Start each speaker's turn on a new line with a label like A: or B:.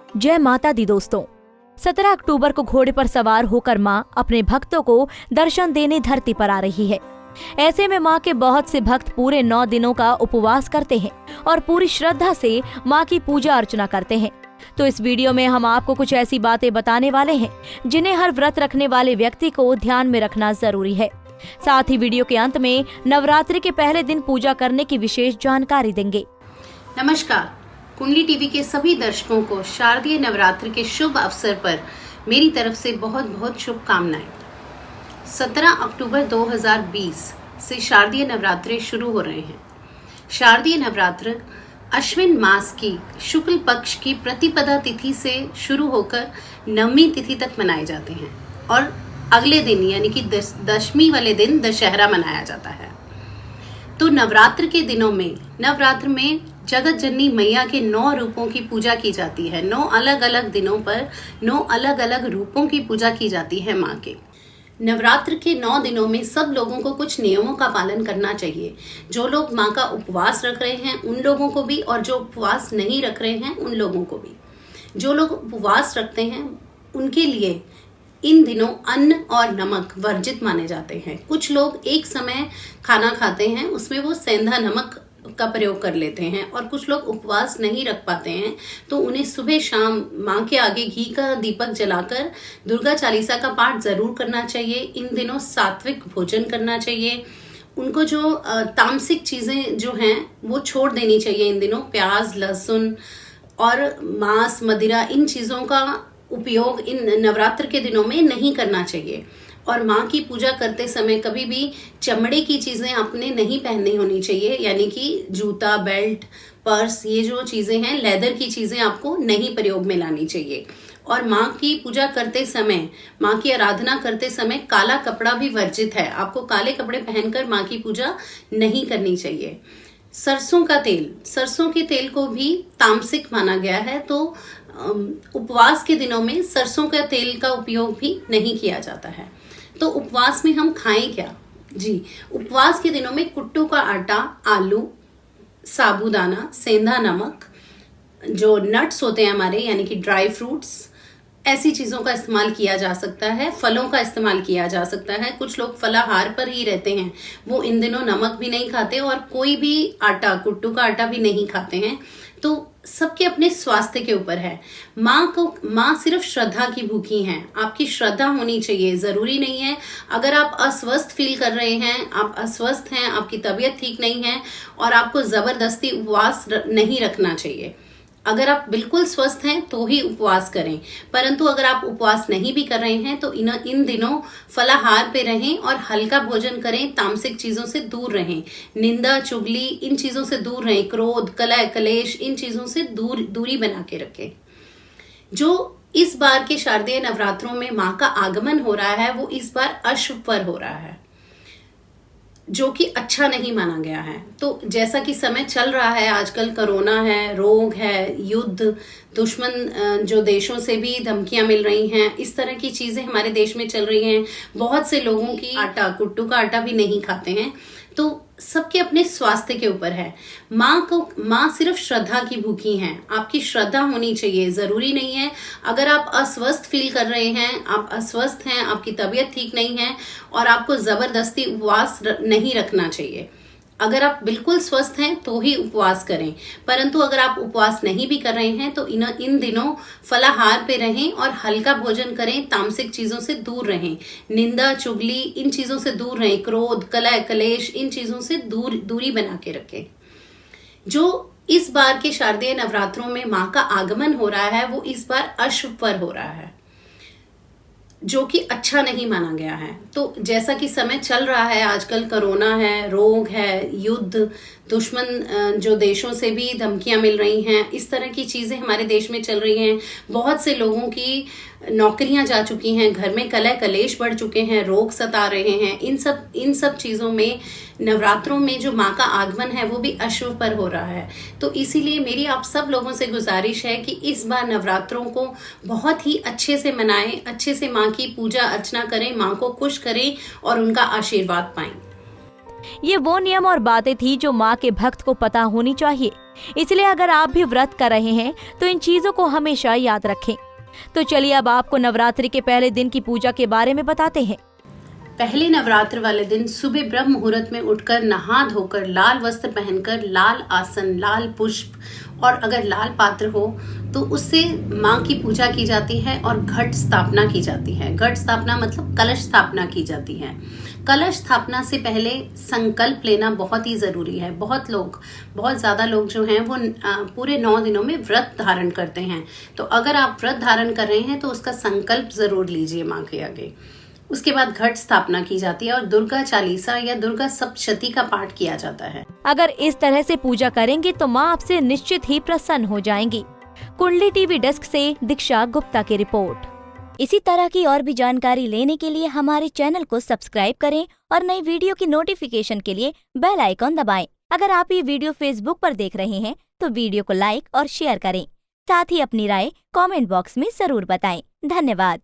A: जय माता दी दोस्तों। 17 अक्टूबर को घोड़े पर सवार होकर मां अपने भक्तों को दर्शन देने धरती पर आ रही है। ऐसे में मां के बहुत से भक्त पूरे 9 दिनों का उपवास करते हैं और पूरी श्रद्धा से मां की पूजा अर्चना करते हैं। तो इस वीडियो में हम आपको कुछ ऐसी बातें बताने वाले हैं जिन्हें हर व्रत रखने वाले व्यक्ति को ध्यान में रखना जरूरी है। साथ ही वीडियो के अंत में नवरात्रि के पहले दिन पूजा करने की विशेष जानकारी देंगे।
B: नमस्कार, कुंडली टीवी के सभी दर्शकों को शारदीय नवरात्र के शुभ अवसर पर मेरी तरफ से बहुत बहुत शुभकामनाएं। 17 अक्टूबर 2020 से शारदीय नवरात्रे शुरू हो रहे हैं। शारदीय नवरात्र अश्विन मास की शुक्ल पक्ष की प्रतिपदा तिथि से शुरू होकर नवमी तिथि तक मनाए जाते हैं और अगले दिन यानी कि दशमी वाले दिन दशहरा मनाया जाता है। तो नवरात्र में जगत जननी मैया के 9 रूपों की पूजा की जाती है। 9 अलग अलग दिनों पर 9 अलग अलग रूपों की पूजा की जाती है माँ के। नवरात्र के 9 दिनों में सब लोगों को कुछ नियमों का पालन करना चाहिए। जो लोग माँ का उपवास रख रहे हैं उन लोगों को भी, और जो उपवास नहीं रख रहे हैं उन लोगों को भी। जो लोग उपवास रखते हैं उनके लिए इन दिनों अन्न और नमक वर्जित माने जाते हैं। कुछ लोग एक समय खाना खाते हैं, उसमें वो सेंधा नमक का प्रयोग कर लेते हैं, और कुछ लोग उपवास नहीं रख पाते हैं तो उन्हें सुबह शाम माँ के आगे घी का दीपक जलाकर दुर्गा चालीसा का पाठ जरूर करना चाहिए। इन दिनों सात्विक भोजन करना चाहिए। उनको जो तामसिक चीजें जो हैं वो छोड़ देनी चाहिए। इन दिनों प्याज, लहसुन और मांस, मदिरा, इन चीजों का उपयोग इन नवरात्र के दिनों में नहीं करना चाहिए। और माँ की पूजा करते समय कभी भी चमड़े की चीजें आपने नहीं पहननी होनी चाहिए, यानी कि जूता, बेल्ट, पर्स, ये जो चीजें हैं लेदर की चीजें आपको नहीं प्रयोग में लानी चाहिए। और माँ की पूजा करते समय, माँ की आराधना करते समय काला कपड़ा भी वर्जित है। आपको काले कपड़े पहनकर माँ की पूजा नहीं करनी चाहिए। सरसों के तेल को भी तामसिक माना गया है, तो उपवास के दिनों में सरसों का तेल का उपयोग भी नहीं किया जाता है। तो उपवास में हम खाएं क्या? जी, उपवास के दिनों में कुट्टू का आटा, आलू, साबूदाना, सेंधा नमक, जो नट्स होते हैं हमारे यानी कि ड्राई फ्रूट्स, ऐसी चीजों का इस्तेमाल किया जा सकता है। फलों का इस्तेमाल किया जा सकता है। कुछ लोग फलाहार पर ही रहते हैं, वो इन दिनों नमक भी नहीं खाते और कोई भी आटा, कुट्टू का आटा भी नहीं खाते हैं। तो सबके अपने स्वास्थ्य के ऊपर है। माँ सिर्फ श्रद्धा की भूखी हैं। आपकी श्रद्धा होनी चाहिए। जरूरी नहीं है अगर आप अस्वस्थ फील कर रहे हैं, आप अस्वस्थ हैं, आपकी तबीयत ठीक नहीं है और आपको जबरदस्ती उपवास नहीं रखना चाहिए। अगर आप बिल्कुल स्वस्थ हैं तो ही उपवास करें, परंतु अगर आप उपवास नहीं भी कर रहे हैं तो इन दिनों फलाहार पे रहें और हल्का भोजन करें। तामसिक चीजों से दूर रहें। निंदा, चुगली, इन चीजों से दूर रहें। क्रोध, कलह, कलेश, इन चीजों से दूरी बना के रखें। जो इस बार के शारदीय नवरात्रों में माँ का आगमन हो रहा है वो इस बार अश्व पर हो रहा है, जो कि अच्छा नहीं माना गया है। तो जैसा कि समय चल रहा है, आजकल कोरोना है, रोग है, युद्ध, दुश्मन जो देशों से भी धमकियां मिल रही हैं, इस तरह की चीजें हमारे देश में चल रही हैं। बहुत से लोगों की कुट्टू का आटा भी नहीं खाते हैं। तो सबके अपने स्वास्थ्य के ऊपर है। माँ सिर्फ श्रद्धा की भूखी हैं। आपकी श्रद्धा होनी चाहिए। जरूरी नहीं है अगर आप अस्वस्थ फील कर रहे हैं, आप अस्वस्थ हैं, आपकी तबीयत ठीक नहीं है और आपको जबरदस्ती उपवास नहीं रखना चाहिए। अगर आप बिल्कुल स्वस्थ हैं तो ही उपवास करें, परंतु अगर आप उपवास नहीं भी कर रहे हैं तो इन दिनों फलाहार पे रहें और हल्का भोजन करें। तामसिक चीजों से दूर रहें। निंदा, चुगली, इन चीजों से दूर रहें। क्रोध, कलह, कलेश, इन चीजों से दूरी बना के रखें। जो इस बार के शारदीय नवरात्रों में माँ का आगमन हो रहा है वो इस बार अश्व पर हो रहा है, जो कि अच्छा नहीं माना गया है। तो जैसा कि समय चल रहा है, आजकल कोरोना है, रोग है, युद्ध, दुश्मन जो देशों से भी धमकियां मिल रही हैं, इस तरह की चीजें हमारे देश में चल रही हैं। बहुत से लोगों की नौकरियां जा चुकी हैं, घर में कलह कलेश बढ़ चुके हैं, रोग सता रहे हैं। इन सब चीजों में नवरात्रों में जो माँ का आगमन है वो भी अश्व पर हो रहा है। तो इसीलिए मेरी आप सब लोगों से गुजारिश है कि इस बार नवरात्रों को बहुत ही अच्छे से मनाएं, अच्छे से माँ की पूजा अर्चना करें, माँ को खुश करें और उनका आशीर्वाद पाएं।
A: ये वो नियम और बातें थी जो माँ के भक्त को पता होनी चाहिए। इसलिए अगर आप भी व्रत कर रहे हैं तो इन चीजों को हमेशा याद रखें। तो चलिए अब आपको नवरात्रि के पहले दिन की पूजा के बारे में बताते हैं।
B: पहले नवरात्र वाले दिन सुबह ब्रह्म मुहूर्त में उठकर नहा धोकर लाल वस्त्र पहनकर लाल आसन, लाल पुष्प और अगर लाल पात्र हो तो उससे माँ की पूजा की जाती है और घट स्थापना की जाती है। घट स्थापना मतलब कलश स्थापना की जाती है। कलश स्थापना से पहले संकल्प लेना बहुत ही जरूरी है। बहुत ज्यादा लोग जो हैं वो पूरे 9 दिनों में व्रत धारण करते हैं। तो अगर आप व्रत धारण कर रहे हैं तो उसका संकल्प जरूर लीजिए माँ के आगे। उसके बाद घट स्थापना की जाती है और दुर्गा चालीसा या दुर्गा सप्तशती का पाठ किया जाता है।
A: अगर इस तरह से पूजा करेंगे तो माँ आपसे निश्चित ही प्रसन्न हो जाएंगी। कुंडली टीवी डेस्क से दीक्षा गुप्ता की रिपोर्ट।
C: इसी तरह की और भी जानकारी लेने के लिए हमारे चैनल को सब्सक्राइब करें और नई वीडियो की नोटिफिकेशन के लिए बेल आइकॉन दबाएं। अगर आप ये वीडियो फेसबुक पर देख रहे हैं तो वीडियो को लाइक और शेयर करें। साथ ही अपनी राय कमेंट बॉक्स में जरूर बताएं। धन्यवाद।